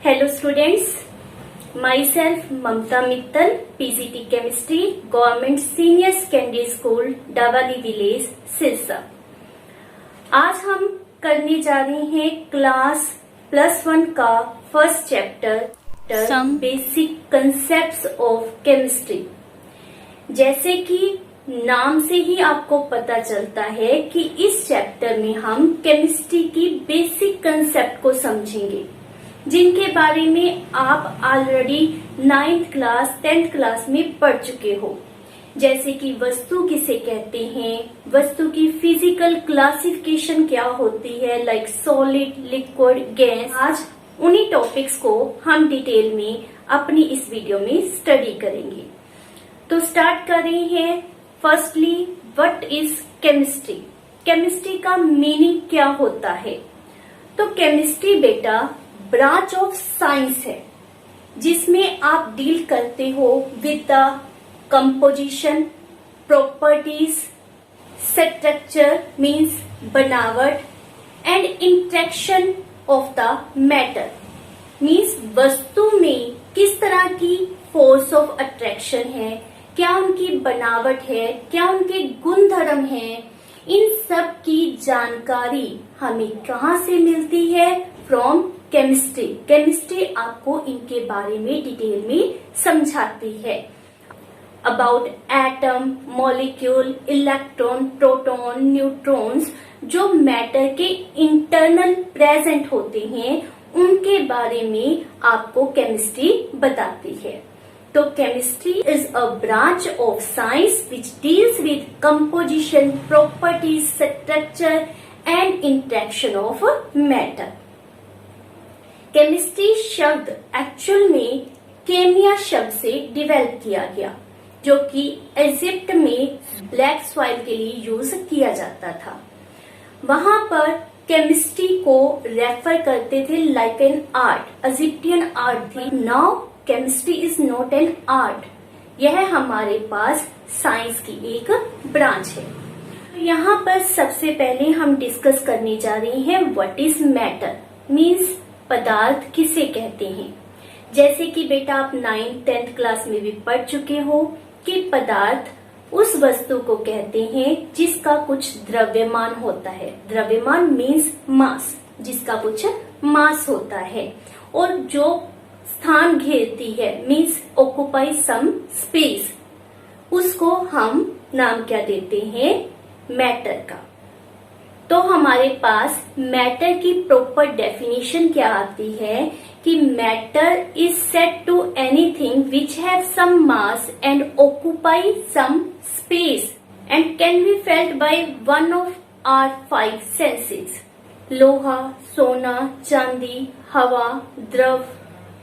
Hello students, myself Mamta Mittal, PCT Chemistry, Government Senior Secondary School, Dawali village, Sirsa. आज हम करने जा रहे हैं क्लास +1 का first chapter some basic concepts of chemistry. जैसे कि नाम से ही आपको पता चलता है कि इस चैप्टर में हम केमिस्ट्री की बेसिक कंसेप्ट को समझेंगे, जिनके बारे में आप already 9th class 10th class में पढ़ चुके हो। जैसे कि वस्तु किसे कहते हैं, वस्तु की फिजिकल क्लासिफिकेशन क्या होती है, लाइक सॉलिड, लिक्विड, गैस। आज उन्हीं टॉपिक्स को हम डिटेल में अपनी इस वीडियो में स्टडी करेंगे। तो स्टार्ट कर रहे हैं। Firstly, what is chemistry? Chemistry का मीनिंग क्या होता है? तो केमिस्ट्री बेटा ब्रांच ऑफ साइंस है, जिसमें आप डील करते हो with the composition, properties, structure means बनावट, and interaction of the matter means वस्तु में किस तरह की फोर्स ऑफ अट्रैक्शन है, क्या उनकी बनावट है, क्या उनके गुणधर्म हैं। इन सब की जानकारी हमें कहाँ से मिलती है? From chemistry. केमिस्ट्री आपको इनके बारे में डिटेल में समझाती है। About atom, molecule, electron, proton, neutrons, जो मैटर के इंटरनल प्रेजेंट होते हैं, उनके बारे में आपको केमिस्ट्री बताती है। तो chemistry is a branch of science which deals with composition, properties, structure and interaction of matter. Chemistry शब्द एक्चुअल में केमिया शब्द से डिवेल्प किया गया, जो कि इजिप्ट में ब्लैक सॉइल के लिए यूज किया जाता था। वहां पर केमिस्ट्री को रेफर करते थे like an art, Egyptian art थी। Now chemistry is not an art, यह हमारे पास साइंस की एक ब्रांच है। यहाँ पर सबसे पहले हम डिस्कस करने जा रहे हैं व्हाट इज मैटर मीन्स पदार्थ किसे कहते हैं। जैसे कि बेटा आप 9th 10th क्लास में भी पढ़ चुके हो कि पदार्थ उस वस्तु को कहते हैं जिसका कुछ द्रव्यमान होता है। द्रव्यमान मीन्स मास, जिसका कुछ मास होता है और जो स्थान घेरती है मीन्स ऑक्युपाई सम स्पेस, उसको हम नाम क्या देते हैं? मैटर का। तो हमारे पास मैटर की प्रॉपर डेफिनेशन क्या आती है कि matter is said to anything which have some mass and occupy some space and can be felt by one of our 5 senses. लोहा, सोना, चांदी, हवा, द्रव,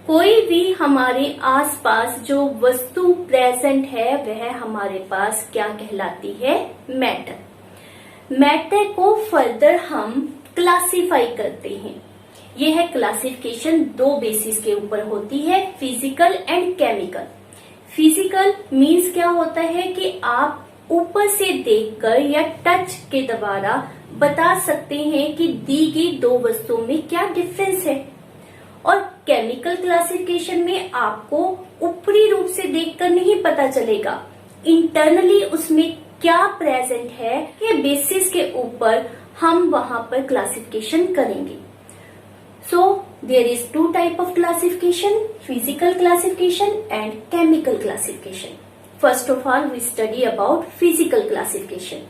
कोई भी हमारे आसपास जो वस्तु प्रेजेंट है वह हमारे पास क्या कहलाती है? मैटर। मैटर को फर्दर हम क्लासिफाई करते हैं। यह क्लासिफिकेशन 2 बेसिस के ऊपर होती है, physical and chemical. Physical means क्या होता है कि आप ऊपर से देखकर या टच के द्वारा बता सकते हैं कि दी गई 2 वस्तुओं में क्या डिफरेंस है। और केमिकल क्लासिफिकेशन में आपको ऊपरी रूप से देखकर नहीं पता चलेगा, इंटरनली उसमें क्या प्रेजेंट है के बेसिस के ऊपर हम वहां पर क्लासिफिकेशन करेंगे। So there is 2 type of classification, physical classification and chemical classification. First of all we study about physical classification.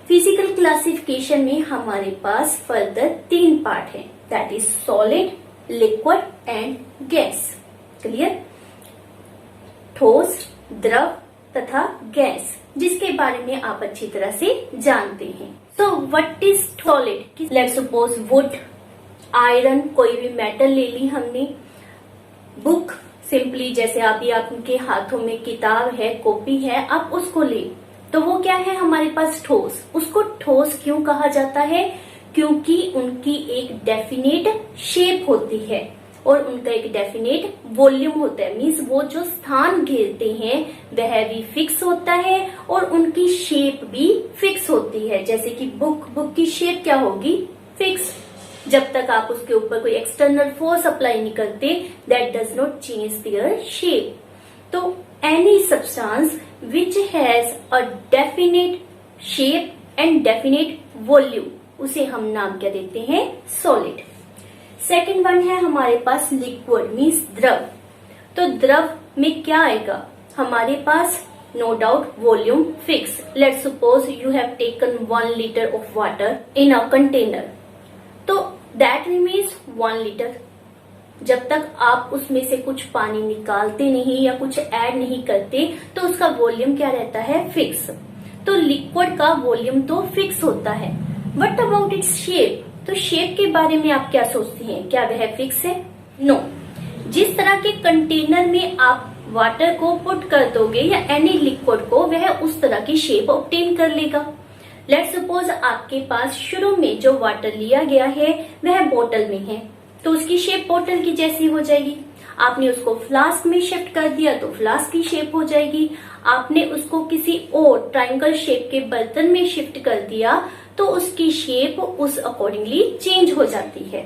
Physical classification में हमारे पास फर्दर 3 पार्ट है, that is solid, liquid and gas. Clear? ठोस, द्रव तथा gas, जिसके बारे में आप अच्छी तरह से जानते हैं। तो what is solid? Let's suppose would, iron, कोई भी मेटल ले ली हमने। बुक, सिंपली जैसे अभी आपके हाथों में किताब है, कॉपी है, आप उसको ले, तो वो क्या है हमारे पास? ठोस। उसको ठोस क्यों कहा जाता है? क्योंकि उनकी एक डेफिनेट शेप होती है और उनका एक डेफिनेट वॉल्यूम होता है, मीन्स वो जो स्थान घेरते हैं वह भी फिक्स होता है और उनकी शेप भी फिक्स होती है। जैसे कि बुक की शेप क्या होगी? फिक्स। जब तक आप उसके ऊपर कोई एक्सटर्नल फोर्स अप्लाई नहीं करते, that does not change their shape. तो any substance which has a definite shape and definite volume, उसे हम नाम क्या देते हैं? सॉलिड। सेकेंड वन है हमारे पास लिक्विड मीन्स द्रव। तो द्रव में क्या आएगा हमारे पास? No doubt volume fix. Let's suppose you have taken 1 liter of water in a container, तो दैट रिमेन्स 1 liter। जब तक आप उसमें से कुछ पानी निकालते नहीं या कुछ ऐड नहीं करते तो उसका वॉल्यूम क्या रहता है? फिक्स। तो लिक्विड का वॉल्यूम तो फिक्स होता है। What about its shape? तो शेप के बारे में आप क्या सोचते हैं? क्या वह फिक्स है? नो। जिस तरह के कंटेनर में आप वाटर को पुट कर दोगे या एनी लिक्विड को, वह उस तरह की शेप ऑब्टेन कर लेगा। लेट्स सपोज आपके पास शुरू में जो वाटर लिया गया है वह बोतल में है, तो उसकी शेप बोतल की जैसी हो जाएगी। आपने उसको फ्लास्क में शिफ्ट कर दिया तो फ्लास्क की शेप हो जाएगी। आपने उसको किसी और ट्रायंगल शेप के बर्तन में शिफ्ट कर दिया तो उसकी शेप उस अकॉर्डिंगली चेंज हो जाती है।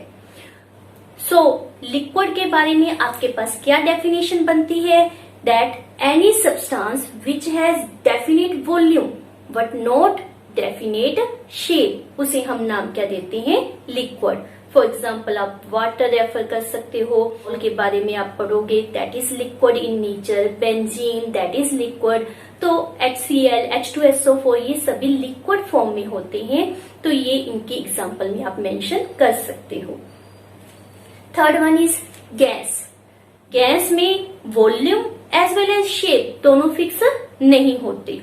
सो लिक्विड के बारे में आपके पास क्या डेफिनेशन बनती है? That any substance which has definite volume but not definite shape, उसे हम नाम क्या देते हैं? लिक्विड। फॉर एग्जाम्पल आप वाटर रेफर कर सकते हो, उनके बारे में आप पढ़ोगे that is liquid in nature, benzene that is liquid. तो HCl, H2SO4 ये सभी लिक्विड फॉर्म में होते हैं, तो ये इनके एग्जाम्पल में आप मेंशन कर सकते हो। Third one is gas. Gas में volume as well as shape दोनों फिक्स नहीं होते।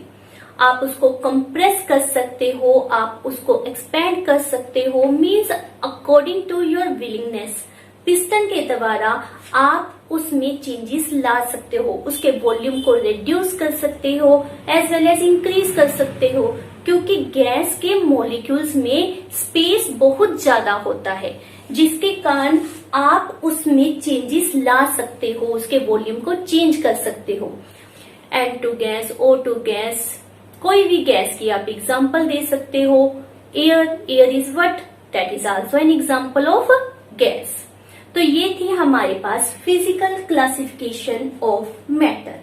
आप उसको कंप्रेस कर सकते हो, आप उसको एक्सपेंड कर सकते हो, means according to your willingness. Piston के द्वारा आप उसमें चेंजेस ला सकते हो, उसके वॉल्यूम को रिड्यूस कर सकते हो एज वेल एज इंक्रीज कर सकते हो, क्योंकि गैस के मॉलिक्यूल्स में स्पेस बहुत ज्यादा होता है, जिसके कारण आप उसमें चेंजेस ला सकते हो, उसके वॉल्यूम को चेंज कर सकते हो। N2 गैस, O2 गैस, कोई भी गैस की आप एग्जाम्पल दे सकते हो। Air is what? That is also an example of gas. तो ये थी हमारे पास physical classification of matter.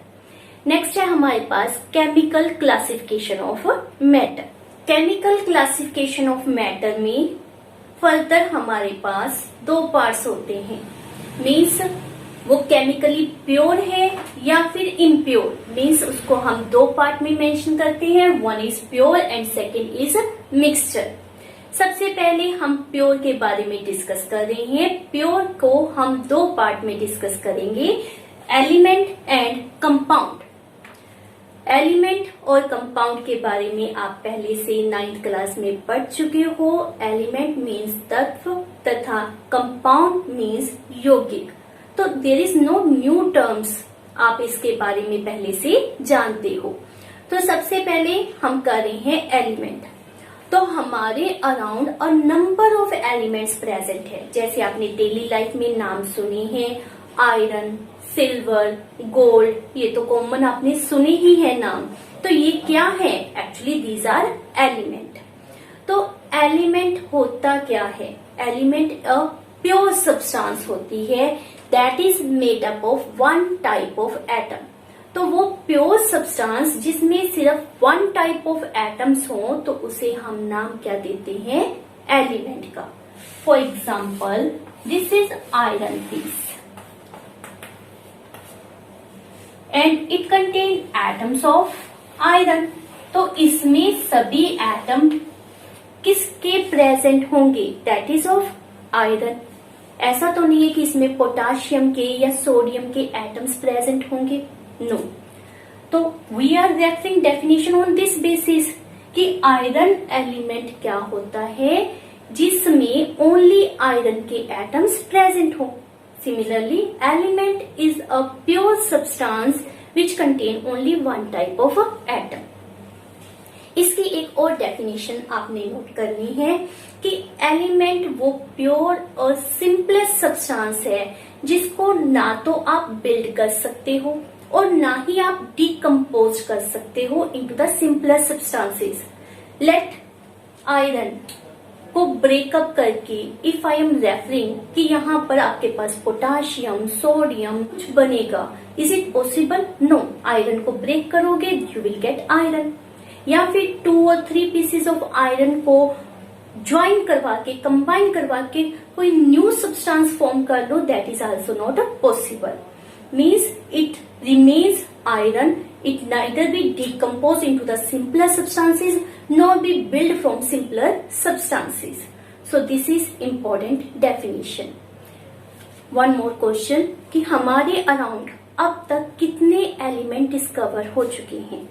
Next है हमारे पास chemical classification of matter. Chemical classification of matter में फर्दर हमारे पास 2 पार्ट्स होते हैं, मीन्स वो केमिकली प्योर है या फिर इम्प्योर, मीन्स उसको हम 2 पार्ट में मेंशन करते हैं। One is pure and second is mixture. सबसे पहले हम प्योर के बारे में डिस्कस कर रहे हैं। प्योर को हम 2 पार्ट में डिस्कस करेंगे, एलिमेंट एंड कंपाउंड। एलिमेंट और कंपाउंड के बारे में आप पहले से 9th क्लास में पढ़ चुके हो। एलिमेंट मीन्स तत्व तथा कंपाउंड मीन्स यौगिक। तो there is no new terms, आप इसके बारे में पहले से जानते हो। तो सबसे पहले हम कर रहे हैं एलिमेंट। तो हमारे around a number of elements present है, जैसे आपने डेली लाइफ में नाम सुने हैं, आयरन, सिल्वर, गोल्ड, ये तो कॉमन आपने सुने ही है नाम। तो ये क्या है? Actually these are element. तो एलिमेंट होता क्या है? एलिमेंट अ प्योर सब्सटेंस होती है that is made up of 1 type of atom. तो वो प्योर सब्सटेंस जिसमें सिर्फ 1 टाइप ऑफ एटम्स हो तो उसे हम नाम क्या देते हैं? एलिमेंट का। For example this is iron piece and it contain atoms of iron. तो इसमें सभी एटम किसके प्रेजेंट होंगे? That is of iron. ऐसा तो नहीं है कि इसमें पोटाशियम के या सोडियम के एटम्स प्रेजेंट होंगे, नो। तो we are referring definition on this basis कि आयरन एलिमेंट क्या होता है? जिसमें ओनली आयरन के एटम्स प्रेजेंट हो। Similarly, element is a pure substance which contain only 1 type of atom. इसकी एक और डेफिनेशन आपने नोट करनी है कि एलिमेंट वो प्योर और सिंपलेस्ट सब्सटेंस है जिसको ना तो आप बिल्ड कर सकते हो और ना ही आप डिकम्पोज कर सकते हो into the simplest substances. Let iron को ब्रेकअप करके इफ आई एम रेफरिंग कि यहाँ पर आपके पास पोटाशियम सोडियम कुछ बनेगा, is it possible? No. Iron को ब्रेक करोगे यू विल गेट आयरन। या फिर 2 और 3 पीसेस ऑफ आयरन को ज्वाइन करवा के कंबाइन करवा के कोई न्यू सब्सटेंस फॉर्म कर लो, that is also not possible. Means it remains iron, it neither be decomposed into the simpler substances nor be built from simpler substances. So this is important definition. One more question कि हमारे around अब तक कितने element discover हो चुके हैं?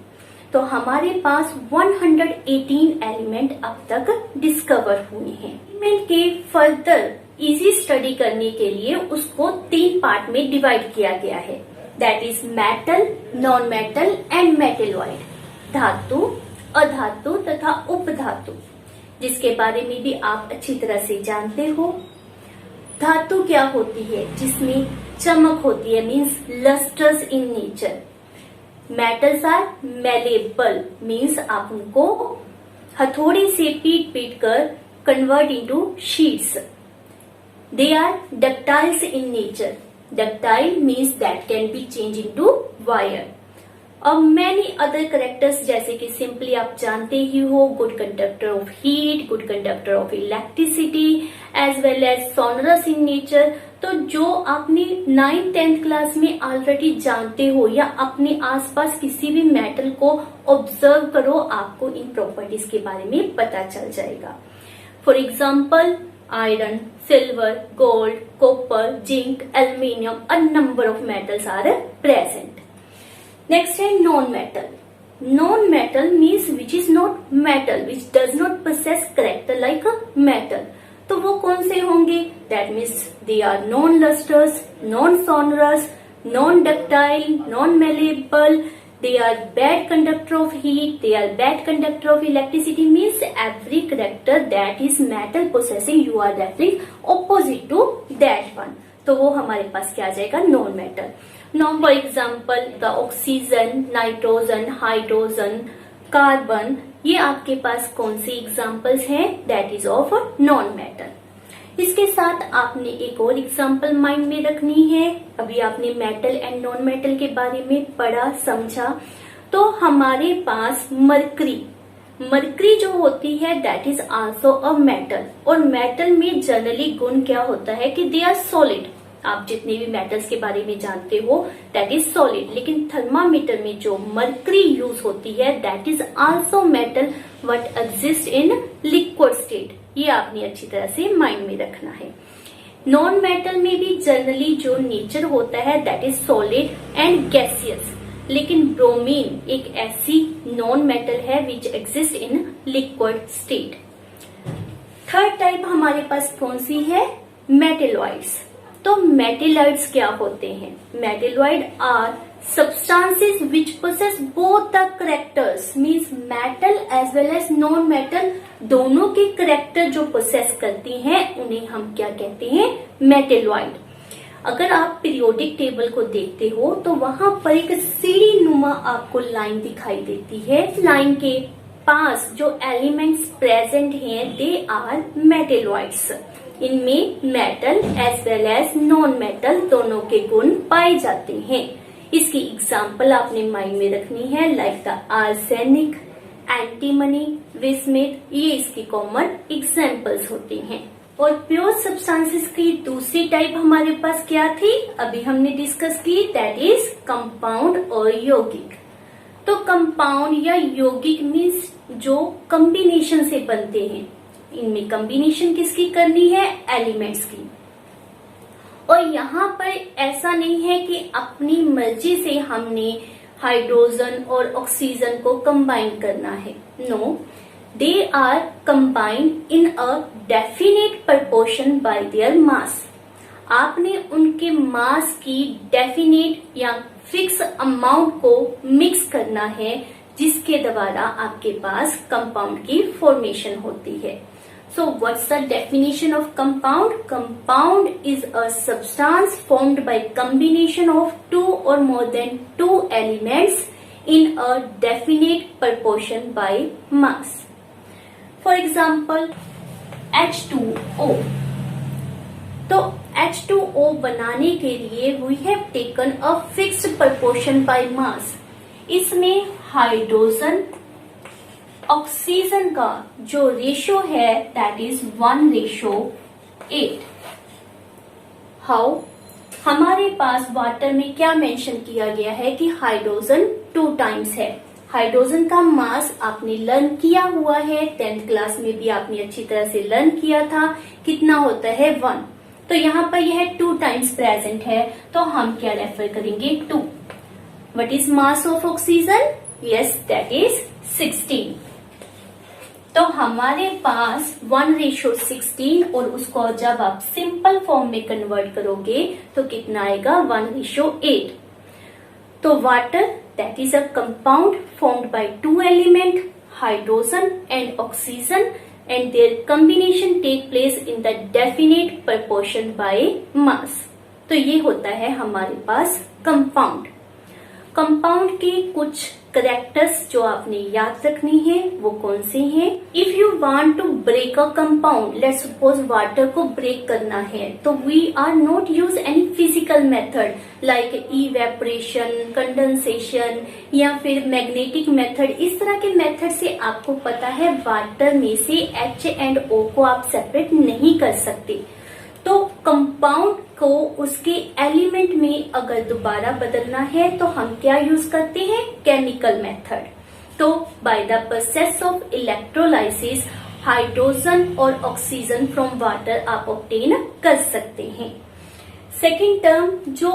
तो हमारे पास 118 एलिमेंट अब तक डिस्कवर हुए हैं। एलिमेंट के फर्दर इजी स्टडी करने के लिए उसको 3 पार्ट में डिवाइड किया गया है, that is metal, non metal and metalloid. धातु, अधातु तथा उपधातु, जिसके बारे में भी आप अच्छी तरह से जानते हो। धातु क्या होती है? जिसमें चमक होती है, means lusters in nature. Metals are malleable, means आप उनको हथौड़े से पीट पीट कर convert into sheets. They are ductiles in nature. Ductile means that can be changed into wire. और many other characters जैसे कि simply आप जानते ही हो, good conductor of heat, good conductor of electricity, as well as sonorous in nature। तो जो आपने 9th 10th class में ऑलरेडी जानते हो या अपने आसपास किसी भी मेटल को ऑब्जर्व करो, आपको इन प्रॉपर्टीज के बारे में पता चल जाएगा। For example iron, silver, gold, copper, zinc, aluminium, a number of metals are present. Next is non-metal. Non-metal means which is not metal, which does not possess character like a metal. तो वो कौन से होंगे? That means they are non-lustrous, non-sonorous, non-ductile, non-malleable. They are bad conductor of heat. They are bad conductor of electricity. Means every character that is metal possessing, you are referring opposite to that one. तो वो हमारे पास क्या आ जाएगा? Non metal. Now for example the oxygen, nitrogen, hydrogen, carbon, ये आपके पास कौन सी examples हैं? That is of non metal. इसके साथ आपने एक और एग्जाम्पल माइंड में रखनी है। अभी आपने मेटल एंड नॉन मेटल के बारे में पढ़ा समझा, तो हमारे पास मरकरी जो होती है that is also a metal. और मेटल में जनरली गुण क्या होता है कि दे आर सॉलिड। आप जितने भी मेटल्स के बारे में जानते हो दैट इज सॉलिड, लेकिन थर्मामीटर में जो मरकरी यूज होती है that is also metal but exist in liquid state. ये आपने अच्छी तरह से माइंड में रखना है। नॉन मेटल में भी जनरली जो नेचर होता है that is solid and gaseous, लेकिन ब्रोमीन एक ऐसी नॉन मेटल है which exist in liquid state. Third type हमारे पास कौन सी है? मेटेलॉइड्स। तो मेटेलॉइड्स क्या होते हैं? Metalloid are substances which possess both the characters, means metal as well as non metal, दोनों के करेक्टर जो पोसेस करती हैं उन्हें हम क्या कहते हैं? मेटेलॉइड। अगर आप पीरियोडिक टेबल को देखते हो तो वहां पर एक सीढ़ी नुमा आपको लाइन दिखाई देती है। लाइन के पास जो एलिमेंट्स प्रेजेंट हैं दे आर मेटेलॉइड्स। इनमें metal as well as non metal दोनों के गुण पाए जाते हैं। इसकी एग्जाम्पल आपने माइंड में रखनी है, लाइक द आर्सेनिक, एंटीमनी, विस्मिथ, ये इसकी कॉमन एग्जाम्पल्स होती हैं। और प्योर सब्सटेंसेस की दूसरी टाइप हमारे पास क्या थी? अभी हमने डिस्कस की, दैट इज कंपाउंड और यौगिक। तो कंपाउंड या यौगिक मीन्स जो कॉम्बिनेशन से बनते हैं। इनमें कॉम्बिनेशन किसकी करनी है? एलिमेंट्स की। और यहाँ पर ऐसा नहीं है कि अपनी मर्जी से हमने हाइड्रोजन और ऑक्सीजन को कंबाइन करना है। No, they are combined in a definite proportion by their mass. आपने उनके मास की डेफिनेट या फिक्स अमाउंट को मिक्स करना है, जिसके द्वारा आपके पास कंपाउंड की फॉर्मेशन होती है। So what's the definition of compound? Compound is a substance formed by combination of two or more than two elements in a definite proportion by mass. For example, H2O। तो H2O बनाने के लिए we have taken a fixed proportion by mass. इसमें hydrogen oxygen का जो ratio है that is 1:8। How? हमारे पास water में क्या मेंशन किया गया है कि हाइड्रोजन 2 टाइम्स है। हाइड्रोजन का मास आपने लर्न किया हुआ है, 10th क्लास में भी आपने अच्छी तरह से लर्न किया था, कितना होता है 1। तो यहाँ पर यह 2 टाइम्स प्रेजेंट है, तो हम क्या रेफर करेंगे 2। What is mass of oxygen? Yes, that is 16। तो हमारे पास 1:16 और उसको जब आप सिंपल फॉर्म में कन्वर्ट करोगे तो कितना आएगा 1:8। तो water that is a compound formed by 2 element hydrogen and oxygen and their combination take place in the definite proportion by mass। तो ये होता है हमारे पास कंपाउंड। कंपाउंड के कुछ करेक्टर्स जो आपने याद रखनी है वो कौन से हैं? If you want to break a compound, let's suppose water को ब्रेक करना है, तो we are not use any physical method like evaporation, condensation या फिर मैग्नेटिक मेथड। इस तरह के मेथड से आपको पता है वाटर में से H एंड O को आप सेपरेट नहीं कर सकते। तो कंपाउंड को उसके एलिमेंट में अगर दोबारा बदलना है तो हम क्या यूज करते हैं? Chemical method. तो by the process of electrolysis hydrogen और ऑक्सीजन फ्रॉम वाटर आप ऑब्टेन कर सकते हैं। सेकेंड टर्म, जो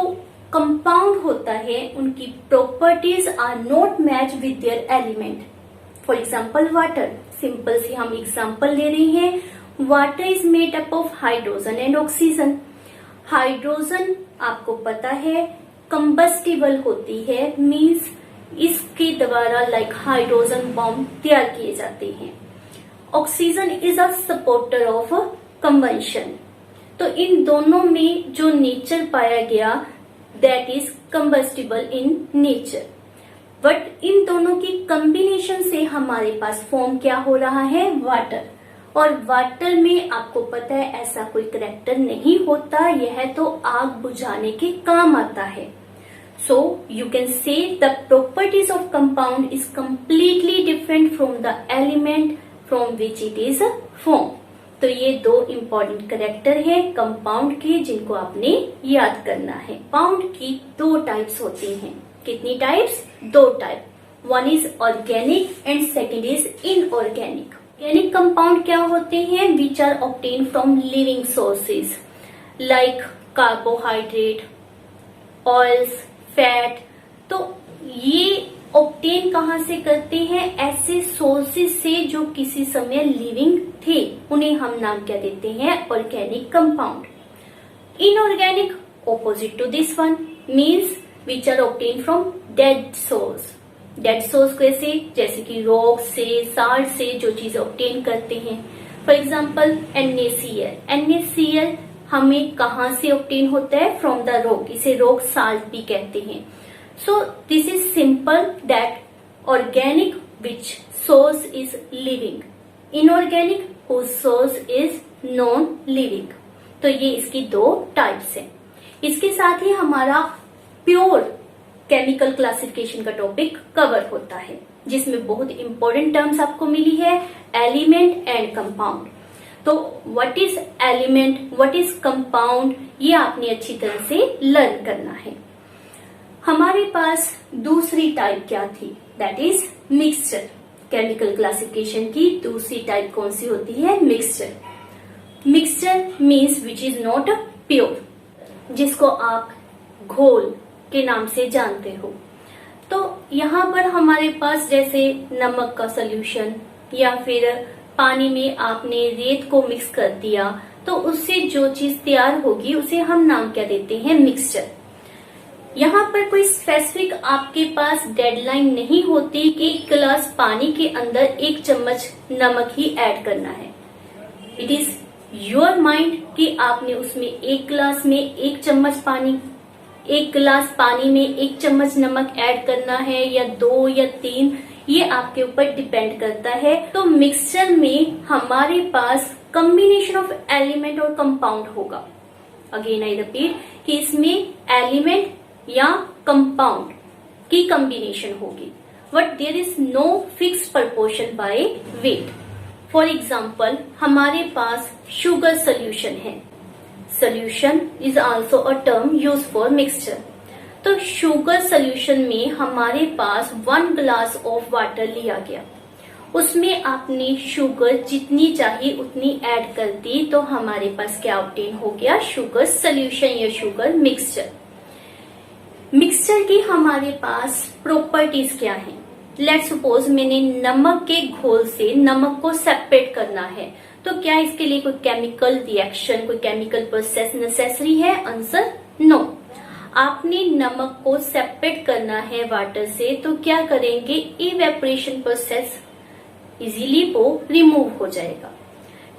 कंपाउंड होता है उनकी properties are not match with their element. For example water, simple सी हम एग्जाम्पल ले रहे हैं। Water is made up of hydrogen and oxygen. Hydrogen आपको पता है कंबस्टिबल होती है, मीन्स इसके द्वारा लाइक हाइड्रोजन बॉम्ब तैयार किए जाते हैं। Oxygen is a supporter of combustion. तो इन दोनों में जो नेचर पाया गया that is combustible in nature, but in दोनों की कॉम्बिनेशन से हमारे पास फॉर्म क्या हो रहा है? वाटर। और वाटर में आपको पता है ऐसा कोई करैक्टर नहीं होता, यह तो आग बुझाने के काम आता है। So you can say the properties of compound is completely different from the element from which it is form. तो ये 2 इंपॉर्टेंट करैक्टर है कंपाउंड के जिनको आपने याद करना है। कंपाउंड की 2 टाइप्स होती हैं। कितनी types? 2 type. One is organic and second is inorganic. Organic compound क्या होते हैं? Which are obtain from living sources like carbohydrate, oils, fat. तो ये ऑब्टेन कहाँ से करते हैं? ऐसे सोर्सेज से जो किसी समय लिविंग थे, उन्हें हम नाम क्या देते हैं? Organic compound. Inorganic opposite to this one means which are obtain from dead source. Dead source कैसे? जैसे कि रॉक से, साल्ट से जो चीजें ऑब्टेन करते हैं। For example NaCl। NaCl हमें कहाँ से ऑब्टेन होता है? From the rock. इसे रॉक साल्ट भी कहते हैं। So this is simple that organic which source is living, inorganic whose source is non living. तो ये इसकी 2 टाइप्स हैं। इसके साथ ही हमारा प्योर केमिकल क्लासिफिकेशन का टॉपिक कवर होता है, जिसमें बहुत इंपॉर्टेंट टर्म्स आपको मिली है, एलिमेंट एंड कंपाउंड। तो what is element, what is compound, ये आपने अच्छी तरह से लर्न करना है। हमारे पास दूसरी टाइप क्या थी? That is mixture. Chemical classification की दूसरी टाइप कौन सी होती है? Mixture. Mixture means which is not pure, जिसको आप घोल के नाम से जानते हो। तो यहाँ पर हमारे पास जैसे नमक का सोल्यूशन या फिर पानी में आपने रेत को मिक्स कर दिया, तो उससे जो चीज तैयार होगी उसे हम नाम क्या देते हैं? मिक्सचर। यहाँ पर कोई स्पेसिफिक आपके पास डेडलाइन नहीं होती कि 1 गिलास पानी के अंदर 1 चम्मच नमक ही ऐड करना है। इट इज योर माइंड कि आपने उसमें 1 गिलास में 1 चम्मच पानी, 1 गिलास पानी में 1 चम्मच नमक ऐड करना है या 2 या 3, ये आपके ऊपर डिपेंड करता है। तो मिक्सचर में हमारे पास कॉम्बिनेशन ऑफ एलिमेंट और कंपाउंड होगा। अगेन आई रिपीट कि इसमें एलिमेंट या कंपाउंड की कॉम्बिनेशन होगी, but there is no fix proportion by weight. For example हमारे पास शुगर सोल्यूशन है। Solution is also a term use for mixture. तो शुगर सोल्यूशन में हमारे पास 1 ग्लास ऑफ वाटर लिया गया, उसमें आपने शुगर जितनी चाहिए उतनी ऐड कर दी, तो हमारे पास क्या ऑब्टेन हो गया, शुगर सोल्यूशन या शुगर मिक्सचर। मिक्सचर की हमारे पास प्रॉपर्टीज क्या हैं? लेट्स सपोज मैंने नमक के घोल से नमक को सेपरेट करना है, तो क्या इसके लिए कोई केमिकल रिएक्शन, कोई केमिकल प्रोसेस नेसेसरी है? Answer no. आपने नमक को सेपरेट करना है वाटर से, तो क्या करेंगे, इवेपोरेशन प्रोसेस, इजीली वो रिमूव हो जाएगा।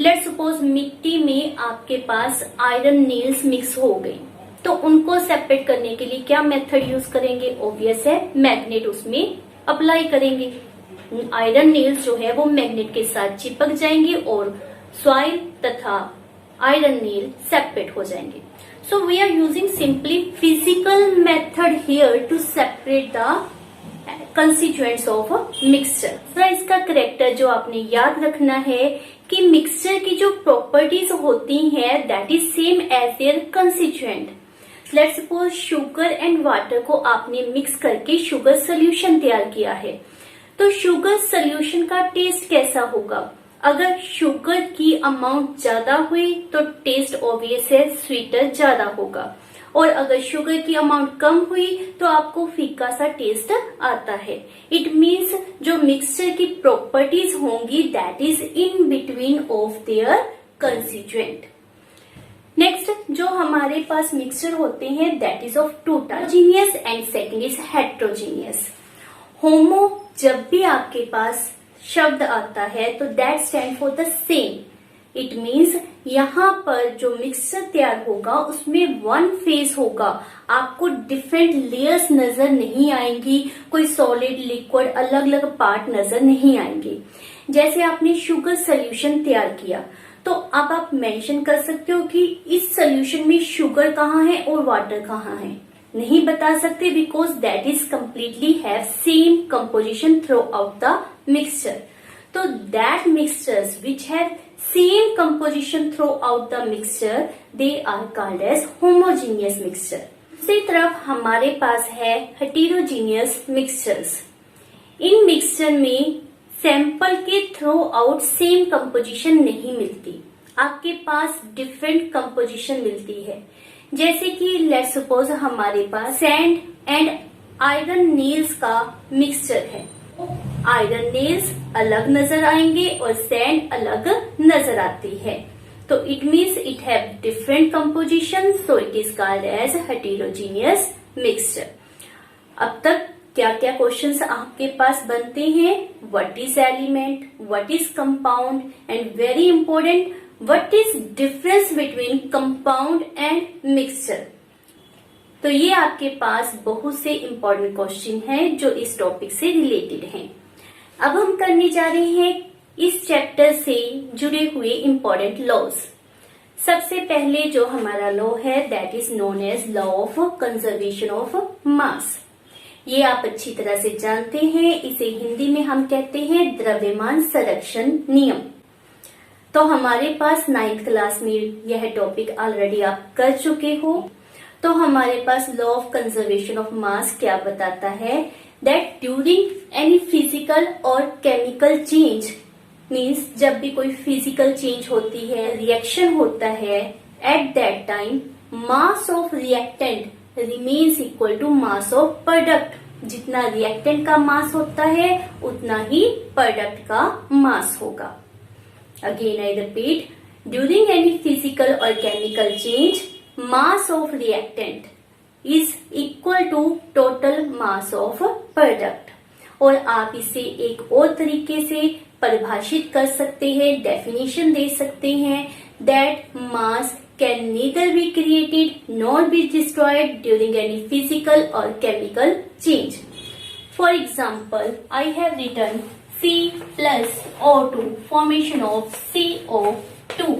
लेट्स सपोज मिट्टी में आपके पास आयरन नेल्स मिक्स हो गई, तो उनको सेपरेट करने के लिए क्या मेथड यूज करेंगे? ऑब्वियस है, मैग्नेट उसमें अप्लाई करेंगे। आयरन नेल्स जो है वो मैग्नेट के साथ चिपक जाएंगे और सॉइल तथा आयरन नेल सेपरेट हो जाएंगे। So we are using simply physical method here to separate the constituents of mixture. इसका करेक्टर जो आपने याद रखना है कि मिक्सचर की जो प्रॉपर्टीज होती हैं that is same as their constituent. Let's suppose sugar and water को आपने मिक्स करके शुगर सोल्यूशन तैयार किया है, तो शुगर सोल्यूशन का टेस्ट कैसा होगा? अगर शुगर की अमाउंट ज्यादा हुई तो टेस्ट ऑब्वियस है, स्वीटर ज्यादा होगा, और अगर शुगर की अमाउंट कम हुई तो आपको फीका सा टेस्ट आता है। इट मीन्स जो मिक्सचर की प्रॉपर्टीज होंगी that is in between of their constituent. Next जो हमारे पास मिक्सचर होते हैं that is of two type, homogeneous and second is heterogeneous. Homo जब भी आपके पास शब्द आता है तो that stand for the same. It means यहाँ पर जो मिक्सचर तैयार होगा उसमें वन फेज होगा, आपको डिफरेंट लेयर्स नजर नहीं आएंगी, कोई सॉलिड लिक्विड अलग अलग पार्ट नजर नहीं आएंगे। जैसे आपने शुगर सोल्यूशन तैयार किया, तो अब आप मेंशन कर सकते हो कि इस सोल्यूशन में शुगर कहाँ है और वाटर कहाँ है। नहीं बता सकते because that is completely have same composition throughout the mixture. तो that mixtures which have same composition throughout the mixture they are called as homogeneous mixture। दूसरी तरफ हमारे पास है heterogeneous mixtures। इन मिक्सचर में सैंपल के थ्रू आउट सेम कंपोजिशन नहीं मिलती, आपके पास डिफरेंट कंपोजिशन मिलती है। जैसे कि लेट्स सपोज हमारे पास सैंड एंड आयरन नेल्स का मिक्सचर है, आयरन नेल्स अलग नजर आएंगे और सैंड अलग नजर आती है, तो it means it have different composition, so it is called as heterogeneous mixture. अब तक क्या क्या क्वेश्चंस आपके पास बनते हैं? What is element, what is compound, and very important what is difference between compound and mixture. तो ये आपके पास बहुत से इंपॉर्टेंट क्वेश्चन हैं जो इस टॉपिक से रिलेटेड हैं। अब हम करने जा रहे हैं इस चैप्टर से जुड़े हुए इंपॉर्टेंट लॉज। सबसे पहले जो हमारा लॉ है that is known as law of conservation of mass. ये आप अच्छी तरह से जानते हैं, इसे हिंदी में हम कहते हैं द्रव्यमान संरक्षण नियम। तो हमारे पास 9th क्लास में यह टॉपिक ऑलरेडी आप कर चुके हो। तो हमारे पास law of conservation of mass क्या बताता है? दैट ड्यूरिंग एनी फिजिकल और केमिकल चेंज, मीन्स जब भी कोई फिजिकल चेंज होती है, रिएक्शन होता है, at that time mass of reactant remains equal to mass of product. जितना रिएक्टेंट का मास होता है उतना ही प्रोडक्ट का मास होगा। Again I repeat, during any physical और chemical change mass of reactant is equal to total mass of product। और आप इसे एक और तरीके से परिभाषित कर सकते हैं, डेफिनेशन दे सकते हैं that mass can neither be created nor be destroyed during any physical or chemical change। For example, I have written C plus O2 formation of CO 2।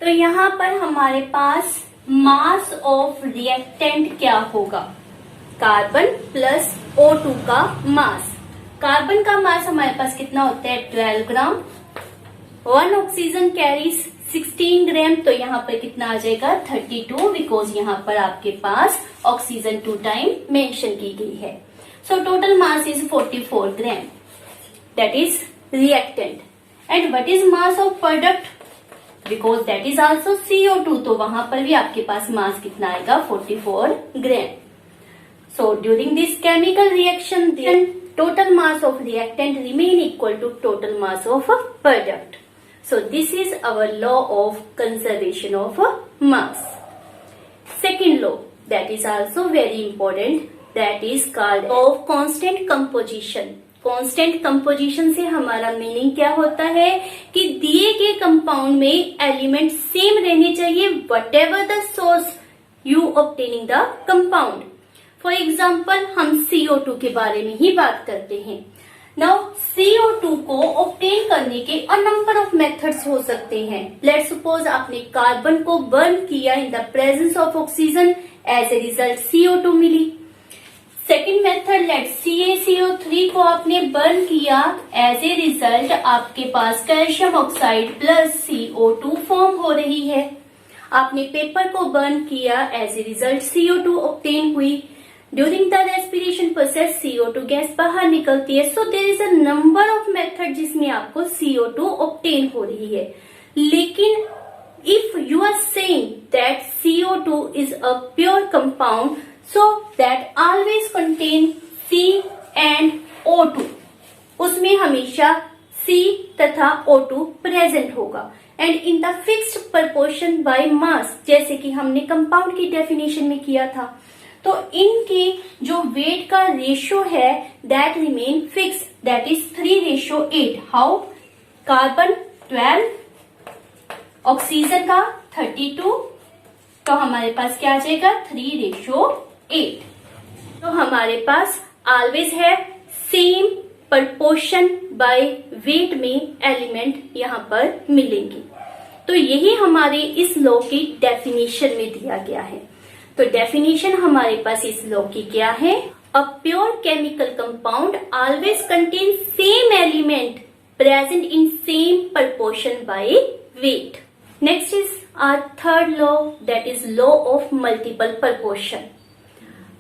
तो यहाँ पर हमारे पास मास ऑफ रिएक्टेंट क्या होगा? कार्बन प्लस O2 का मास। Carbon का मास हमारे पास कितना होता है? 12 ग्राम। 1 ऑक्सीजन कैरीज 16 ग्राम, तो यहाँ पर कितना आ जाएगा? 32, बिकॉज यहाँ पर आपके पास ऑक्सीजन 2 टाइम मेंशन की गई है। So total mass is 44 gram, that is reactant. And what is mass of product? Because that is also CO2, तो वहां पर भी आपके पास मास कितना आएगा? 44 gram. So during this chemical reaction then total mass of reactant remain equal to total mass of a product. So this is our law of conservation of mass. Second law that is also very important, that is called of constant composition. Constant composition से हमारा meaning क्या होता है कि दिए गए compound में element same रहने चाहिए what ever the source you obtaining the compound. For example हम CO2 के बारे में ही बात करते हैं। नाउ CO2 को ऑब्टेन करने के अ नंबर ऑफ मेथड्स हो सकते हैं। लेट्स सपोज आपने कार्बन को बर्न किया in the presence of oxygen, as a result CO2 मिली। सेकेंड मेथड, लेट CaCO3 को आपने बर्न किया, एज ए रिजल्ट आपके पास calcium oxide plus CO2 form हो रही है। आपने पेपर को बर्न किया, as a result CO2 obtain हुई। During the respiration process CO2 gas बाहर निकलती है। So there is a number of method जिसमें आपको CO2 ऑब्टेन हो रही है। लेकिन if you are saying that CO2 is a pure compound, so that always contain C and O2, उसमें हमेशा C तथा O2 प्रेजेंट होगा and in the fixed proportion by mass, जैसे कि हमने कंपाउंड की डेफिनेशन में किया था। तो इनके जो वेट का रेशियो है that remain fix, that is 3:8। How? Carbon 12, oxygen का 32, तो हमारे पास क्या आ जाएगा? 3:8। तो हमारे पास ऑलवेज है सेम प्रपोर्शन बाय वेट में एलिमेंट यहाँ पर मिलेंगे। तो यही हमारे इस लॉ की डेफिनेशन में दिया गया है। तो डेफिनेशन हमारे पास इस लॉ की क्या है? A pure chemical compound always contain same element present in same proportion by weight. Next is our third law, that is law of multiple proportion.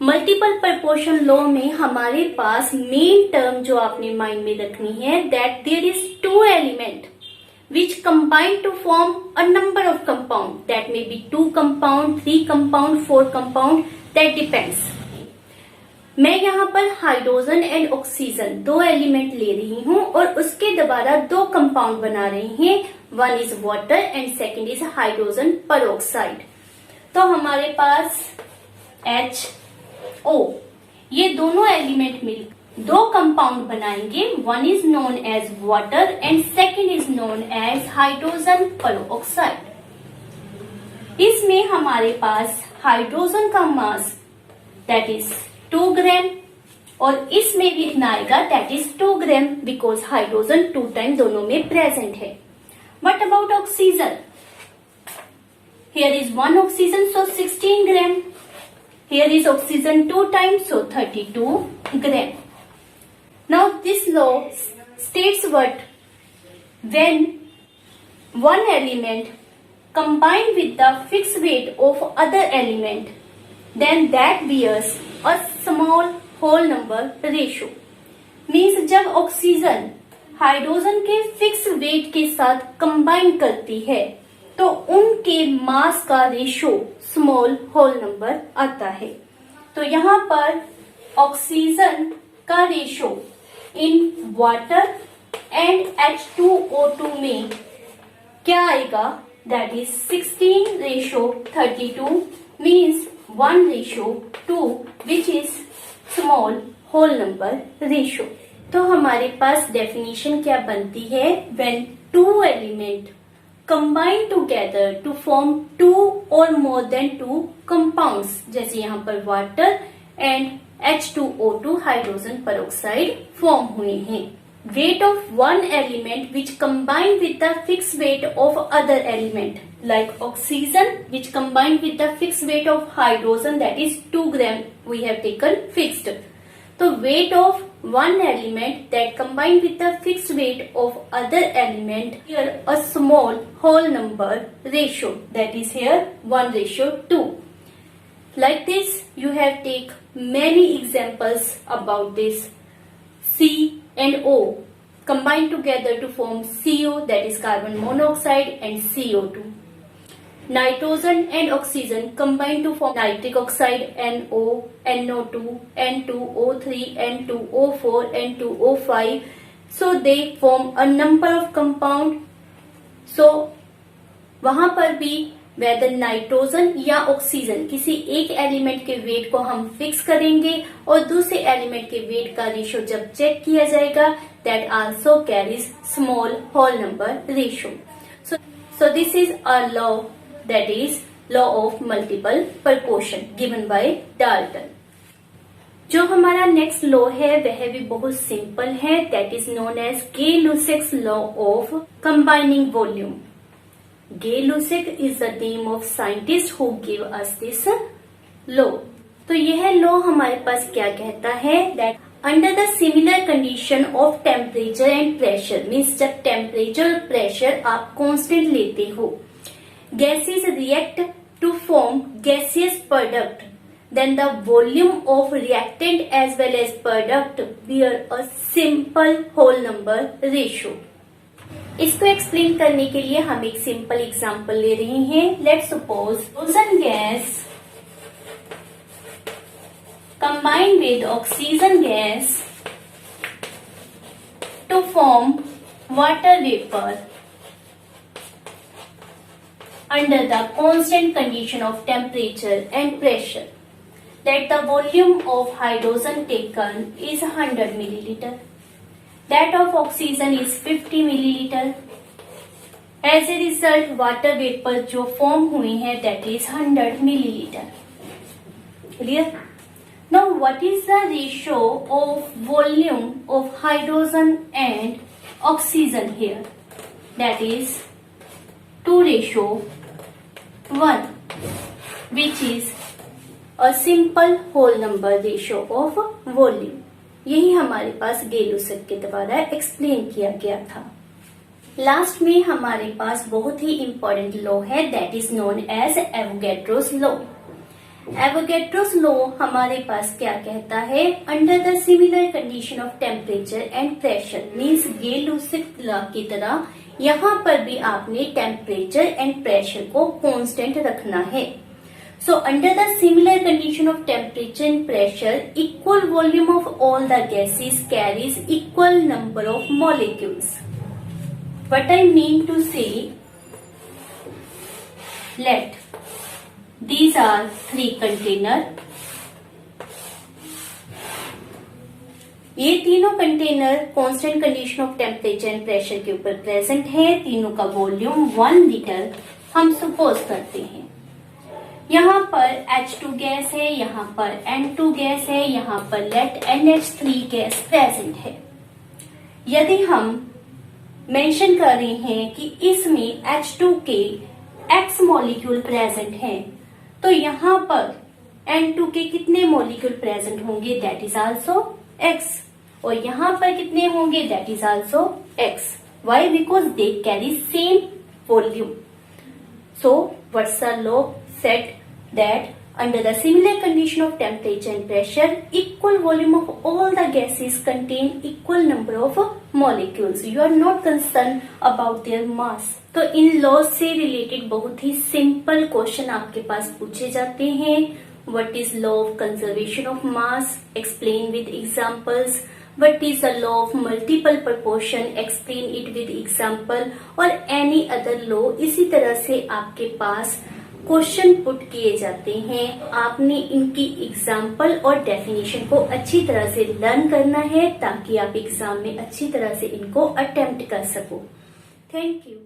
Multiple proportion law में हमारे पास मेन टर्म जो आपने mind में रखनी है, that there is 2 element which combine to form a number of compound, that may be 2 compound, 3 compound, 4 compound, that depends। मैं यहाँ पर हाइड्रोजन एंड ऑक्सीजन 2 एलिमेंट ले रही हूँ और उसके दोबारा 2 कंपाउंड बना रही हैं। One is water and second is hydrogen peroxide. तो हमारे पास HO, ये दोनों एलिमेंट मिलकर 2 कंपाउंड बनाएंगे। One is known as water and second is known as hydrogen peroxide. इसमें हमारे पास हाइड्रोजन का मास दैट इज 2 ग्राम और इसमें भी इतना आएगा that is 2 gram, because hydrogen 2 time दोनों में प्रेजेंट है। What about oxygen? Here is 1 oxygen, so 16 gram. Here is oxygen 2 times, so 32 gram. Now this law states what? When one element combined with the fixed weight of other element, then that bears a small whole number ratio. Means जब oxygen hydrogen के fix wait के साथ combine करती है तो उनके मास का ratio small whole number आता है। तो यहाँ पर ऑक्सीजन का ratio in water and H2O2 में क्या आएगा? That is 16:32 means 1:2, which is small whole number ratio. तो हमारे पास डेफिनेशन क्या बनती है? When 2 element combine together to form 2 or more than 2 compounds, जैसे यहाँ पर water and H2O2 hydrogen peroxide form हुए हैं। weight of one element which combined with the fixed weight of other element, like oxygen which combined with the fixed weight of hydrogen, that is 2 gram we have taken fixed. So weight of one element that combined with the fixed weight of other element, here a small whole number ratio, that is here 1:2. Like this you have take many examples about this. C and O combine together to form CO, that is carbon monoxide, and CO2. Nitrogen and oxygen combine to form nitric oxide, NO, NO2, N2O3, N2O4, N2O5. So they form a number of compound. So वहां पर भी weather nitrogen या oxygen किसी एक element के wait को हम fix करेंगे और दूसरे एलिमेंट के वेट का रेशियो जब चेक किया जाएगा, that also carries small whole number ratio. So this is a law, that is law of multiple proportion given by Dalton. जो हमारा नेक्स्ट लॉ है वह भी बहुत सिंपल है, that is known as Gay-Lussac's law of combining volume. Gay-Lussac is the name of scientist who gave us this law. तो यह law हमारे पास क्या कहता है, that under the similar condition of temperature and pressure, means जब temperature और pressure आप कांस्टेंट लेते हो, gases react to form gaseous product, then the volume of reactant as well as product bear a simple whole number ratio. इसको explain करने के लिए हम एक सिंपल एग्जांपल ले रहे हैं. Let's suppose hydrogen gas combined with oxygen gas to form water vapour under the constant condition of temperature and pressure, that the volume of hydrogen taken is 100 milliliter, that of oxygen is 50 milliliter. As a result, water vapor जो form हुई है that is 100 milliliter. Clear? Now, what is the ratio of volume of hydrogen and oxygen here? That is 2:1, which is a simple whole number ratio of volume. यही हमारे पास Gay-Lussac के द्वारा explain किया गया था. लास्ट में हमारे पास बहुत ही इंपॉर्टेंट लॉ है, that is known as Avogadro's law. Avogadro's law हमारे पास क्या कहता है, under the similar condition of temperature and pressure, means Gay-Lussac law की तरह यहाँ पर भी आपने टेम्परेचर एंड प्रेशर को कांस्टेंट रखना है. So under the similar condition of temperature and pressure, equal volume of all the gases carries equal number of molecules. What I mean to say, let these are 3 container. ये तीनों container constant condition of temperature and pressure के ऊपर present है. तीनों का volume 1 litre हम suppose करते हैं. यहाँ पर H2 गैस है, यहाँ पर N2 गैस है, यहाँ पर लेट NH3 गैस प्रेजेंट है. यदि हम मेंशन कर रहे हैं कि इसमें H2 के X मॉलिक्यूल प्रेजेंट हैं, तो यहाँ पर N2 के कितने मॉलिक्यूल प्रेजेंट होंगे, दैट इज आल्सो X. और यहाँ पर कितने होंगे, that is also X. Why? Because they carry same volume. So what's the law said that under the similar condition of temperature and pressure, equal volume of all the gases contain equal number of molecules. You are not concerned about their mass. तो in laws से related बहुत ही simple question आपके पास पूछे जाते हैं. What is law of conservation of mass? Explain with examples. What is the law of multiple proportion? Explain it with example. और any other law. इसी तरह से आपके पास क्वेश्चन पुट किए जाते हैं. आपने इनकी एग्जाम्पल और डेफिनेशन को अच्छी तरह से लर्न करना है ताकि आप एग्जाम में अच्छी तरह से इनको अटेम्प्ट कर सको. Thank you.